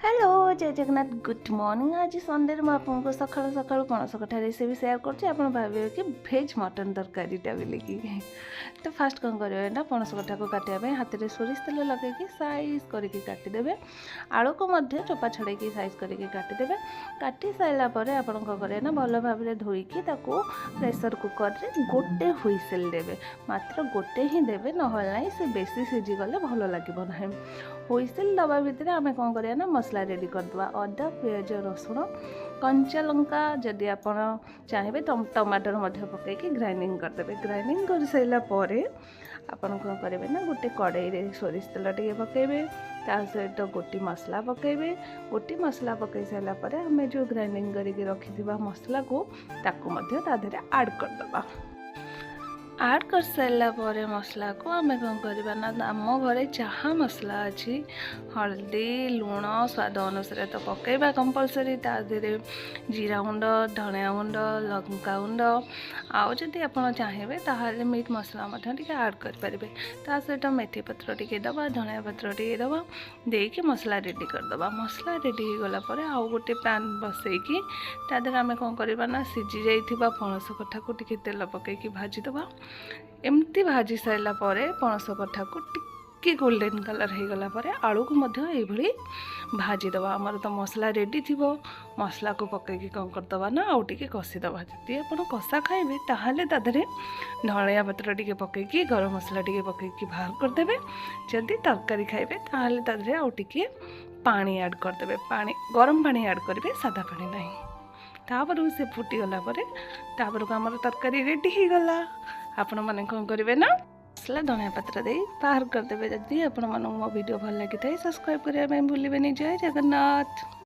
Hello जय Jagannath good morning. आज Sunday में आपको सकाल सकाल पणस कठा रेसिपी शेयर करछि। आपण भाबे कि भेज मटन तरकारीटा बोलिकी तो फास्ट कौन करेंगे ना पणस कठा को काटिया हाथ में सोरिष तेल लगे साइज करके काटिदेवे। आलू को मध्य चोपा छड़े साइज करके काटिदेवे। काटी सारा पर आपण करेंगे ना भल भाव धोईकी प्रेसर कुकर रे गोटे हुइसेल देवे। मात्र गोटे ही देवे ना से बेसी सीझी गले भल लगे ना। हुइसेल दबा भितर आम कौन करिया ना मसला रेडी करदे। अदा पियाज रसुण कंचा लंका जदि आप चाहिए टमाटर पकईकि ग्राइंडिंग करदे। ग्राइंडिंग कर सारा पर आपन कौन करेंगे ना गोटे कड़ाई रे सोरिष तेल टे पकेबे। ता सहित गोटी मसला पकेबे। गोटी मसला पकई सारा पर आम जो ग्राइंडिंग करके रखि मसला को ताकू ता देहरे ऐड करदबा। ऐड कर सारा पर मसला को आम कौन करवा ना आम घरे जहाँ मसला अच्छी हल्दी लुण स्वाद अनुसार तो पकेबा कंपलसरी। ता देहरे जीरा गुंड धनिया गुंड लंका गुंड आउ जदि आप चाहिए ताहले मीट मसला ऐड करें। ता सहित मेथी पत्र टे दबा धनिया पत्र टे दबा देकी मसला रेडी करदबा। मसला रेडी हो गला पर आउ गोटे पैन बसईकी ता देहरे आम कौन करवा ना सीझी जाइथिबा पणस कठा को टिके तेल पकईकी भाजीदबा। एमती भाजी सारा पर पणस कठा को टिके गोल्डन कलर हो गला पर आलू को मध्य भाजीदबा। आमर तो मसला रेडी थी मसला को पकईकी कौन करदबा ना आउ टिके कषिदबा। जदि आप कषा खाइबे ताहले तादरे धनिया पत्र टिके पकईकी गरम मसला टिके पकईकी बाहर करदेबे। जदि तरकारी खाइबे ताहले तादरे आउ टिके पानी ऐड करदेबे। पानी गरम पानी ऐड करेंगे सादा पानी नहीं। तापर से फुटीगला तापर को आमर तरकारी रेडी हो गला। आपण मैंने कौन करेंगे ना मसला धनिया पत्र दे बाहर करदेवे। जदि आपण मो वीडियो भल लगी सब्सक्राइब करने भूलें। जय जगन्नाथ।